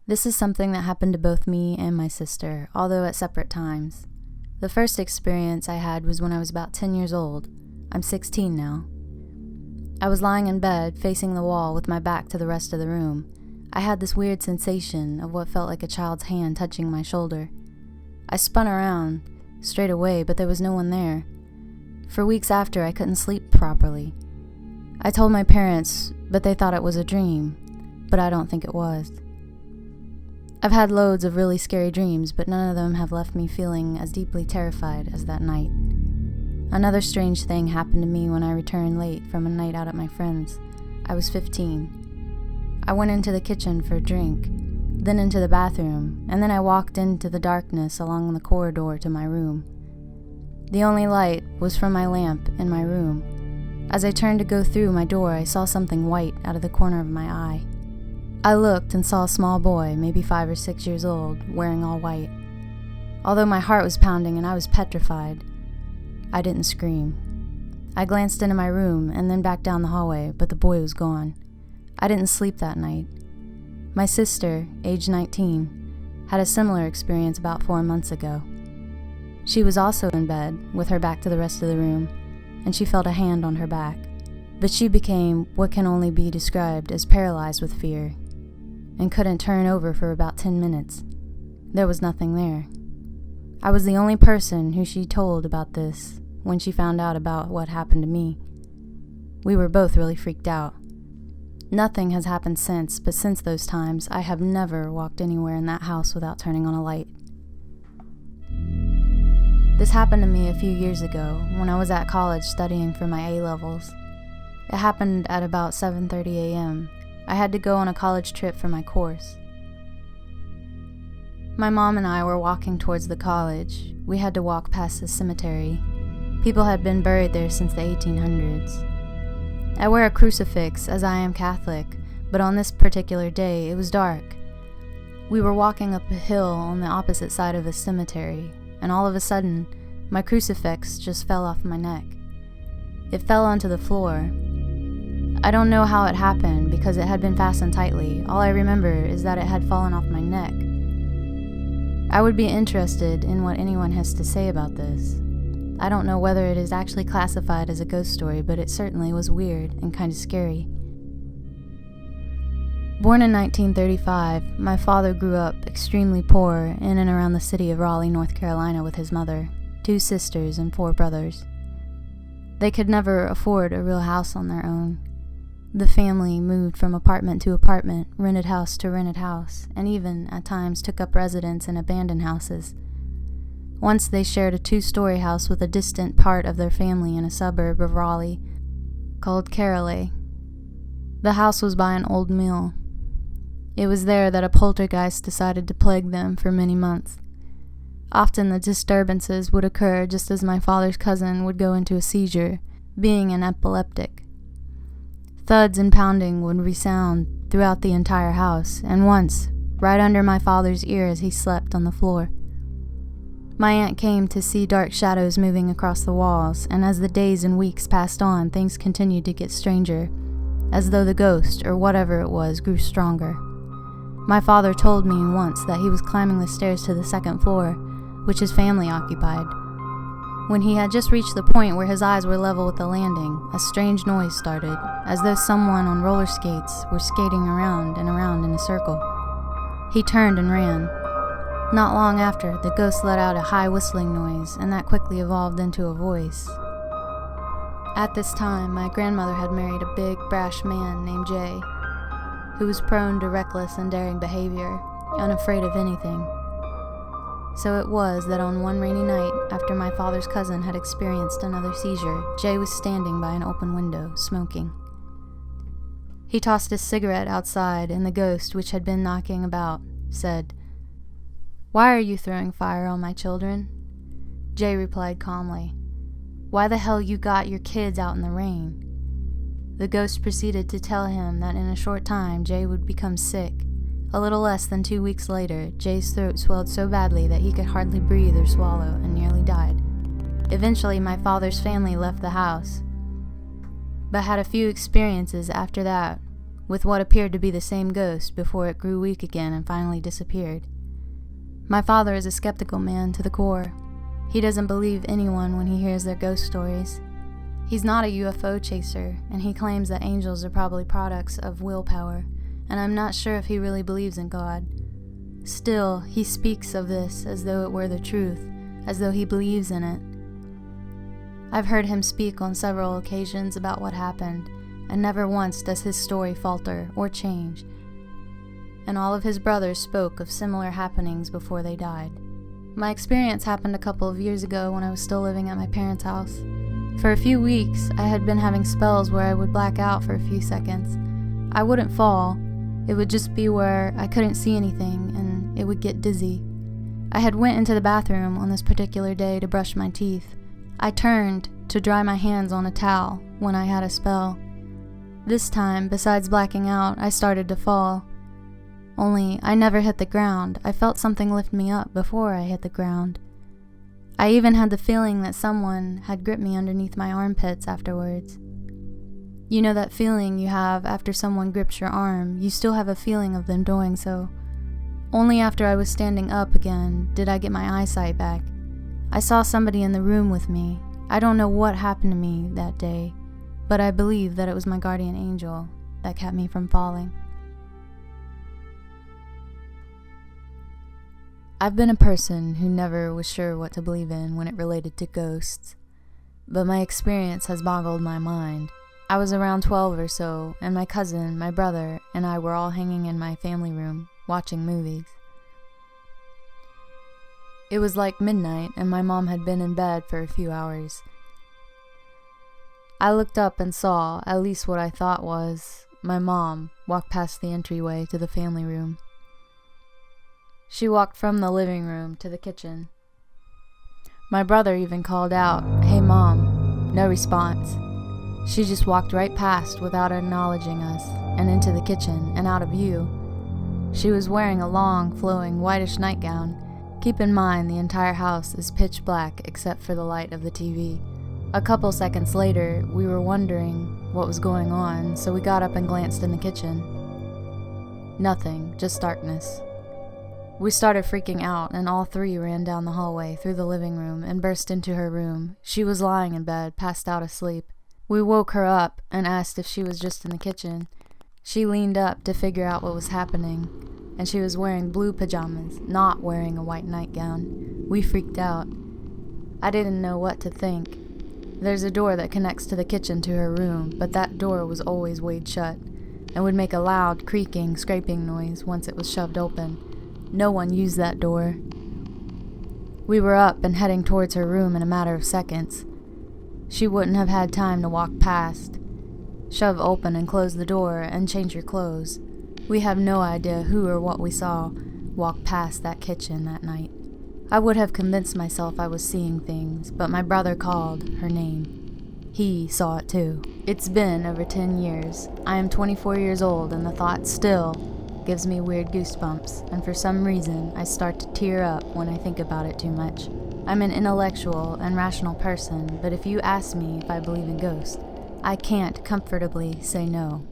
This is something that happened to both me and my sister, although at separate times. The first experience I had was when I was about 10 years old. I'm 16 now. I was lying in bed, facing the wall with my back to the rest of the room. I had this weird sensation of what felt like a child's hand touching my shoulder. I spun around, straight away, but there was no one there. For weeks after, I couldn't sleep properly. I told my parents, but they thought it was a dream, but I don't think it was. I've had loads of really scary dreams, but none of them have left me feeling as deeply terrified as that night. Another strange thing happened to me when I returned late from a night out at my friend's. I was 15. I went into the kitchen for a drink, then into the bathroom, and then I walked into the darkness along the corridor to my room. The only light was from my lamp in my room. As I turned to go through my door, I saw something white out of the corner of my eye. I looked and saw a small boy, maybe 5 or 6 years old, wearing all white. Although my heart was pounding and I was petrified, I didn't scream. I glanced into my room and then back down the hallway, but the boy was gone. I didn't sleep that night. My sister, age 19, had a similar experience about 4 months ago. She was also in bed, with her back to the rest of the room, and she felt a hand on her back. But she became what can only be described as paralyzed with fear, and couldn't turn over for about 10 minutes. There was nothing there. I was the only person who she told about this when she found out about what happened to me. We were both really freaked out. Nothing has happened since, but since those times, I have never walked anywhere in that house without turning on a light. This happened to me a few years ago when I was at college studying for my A-levels. It happened at about 7:30 a.m. I had to go on a college trip for my course. My mom and I were walking towards the college. We had to walk past the cemetery. People had been buried there since the 1800s. I wear a crucifix as I am Catholic, but on this particular day it was dark. We were walking up a hill on the opposite side of the cemetery, and all of a sudden, my crucifix just fell off my neck. It fell onto the floor. I don't know how it happened because it had been fastened tightly. All I remember is that it had fallen off my neck. I would be interested in what anyone has to say about this. I don't know whether it is actually classified as a ghost story, but it certainly was weird and kind of scary. Born in 1935, my father grew up extremely poor in and around the city of Raleigh, North Carolina with his mother, 2 sisters, and 4 brothers. They could never afford a real house on their own. The family moved from apartment to apartment, rented house to rented house, and even, at times, took up residence in abandoned houses. Once they shared a 2-story house with a distant part of their family in a suburb of Raleigh called Carolay. The house was by an old mill. It was there that a poltergeist decided to plague them for many months. Often the disturbances would occur just as my father's cousin would go into a seizure, being an epileptic. Thuds and pounding would resound throughout the entire house, and once, right under my father's ear as he slept on the floor. My aunt came to see dark shadows moving across the walls, and as the days and weeks passed on, things continued to get stranger, as though the ghost, or whatever it was, grew stronger. My father told me once that he was climbing the stairs to the 2nd floor, which his family occupied. When he had just reached the point where his eyes were level with the landing, a strange noise started, as though someone on roller skates were skating around and around in a circle. He turned and ran. Not long after, the ghost let out a high whistling noise, and that quickly evolved into a voice. At this time, my grandmother had married a big, brash man named Jay, who was prone to reckless and daring behavior, unafraid of anything. So it was that on one rainy night, after my father's cousin had experienced another seizure, Jay was standing by an open window, smoking. He tossed his cigarette outside, and the ghost, which had been knocking about, said, "Why are you throwing fire on my children?" Jay replied calmly, "Why the hell you got your kids out in the rain?" The ghost proceeded to tell him that in a short time Jay would become sick. A little less than 2 weeks later, Jay's throat swelled so badly that he could hardly breathe or swallow and nearly died. Eventually, my father's family left the house, but had a few experiences after that with what appeared to be the same ghost before it grew weak again and finally disappeared. My father is a skeptical man to the core. He doesn't believe anyone when he hears their ghost stories. He's not a UFO chaser, and he claims that angels are probably products of willpower, and I'm not sure if he really believes in God. Still, he speaks of this as though it were the truth, as though he believes in it. I've heard him speak on several occasions about what happened, and never once does his story falter or change. And all of his brothers spoke of similar happenings before they died. My experience happened a couple of years ago when I was still living at my parents' house. For a few weeks, I had been having spells where I would black out for a few seconds. I wouldn't fall. It would just be where I couldn't see anything, and it would get dizzy. I had went into the bathroom on this particular day to brush my teeth. I turned to dry my hands on a towel when I had a spell. This time, besides blacking out, I started to fall. Only, I never hit the ground. I felt something lift me up before I hit the ground. I even had the feeling that someone had gripped me underneath my armpits afterwards. You know that feeling you have after someone grips your arm, you still have a feeling of them doing so. Only after I was standing up again did I get my eyesight back. I saw somebody in the room with me. I don't know what happened to me that day, but I believe that it was my guardian angel that kept me from falling. I've been a person who never was sure what to believe in when it related to ghosts, but my experience has boggled my mind. I was around 12 or so, and my cousin, my brother, and I were all hanging in my family room, watching movies. It was like midnight, and my mom had been in bed for a few hours. I looked up and saw, at least what I thought was, my mom walk past the entryway to the family room. She walked from the living room to the kitchen. My brother even called out, "Hey Mom," no response. She just walked right past without acknowledging us, and into the kitchen and out of view. She was wearing a long, flowing, whitish nightgown. Keep in mind the entire house is pitch black except for the light of the TV. A couple seconds later, we were wondering what was going on, so we got up and glanced in the kitchen. Nothing, just darkness. We started freaking out, and all three ran down the hallway through the living room and burst into her room. She was lying in bed, passed out asleep. We woke her up and asked if she was just in the kitchen. She leaned up to figure out what was happening, and she was wearing blue pajamas, not wearing a white nightgown. We freaked out. I didn't know what to think. There's a door that connects to the kitchen to her room, but that door was always weighed shut, and would make a loud, creaking, scraping noise once it was shoved open. No one used that door. We were up and heading towards her room in a matter of seconds. She wouldn't have had time to walk past, shove open and close the door, and change her clothes. We have no idea who or what we saw walk past that kitchen that night. I would have convinced myself I was seeing things, but my brother called her name. He saw it too. It's been over 10 years. I am 24 years old, and the thought still gives me weird goosebumps, and for some reason I start to tear up when I think about it too much. I'm an intellectual and rational person, but if you ask me if I believe in ghosts, I can't comfortably say no.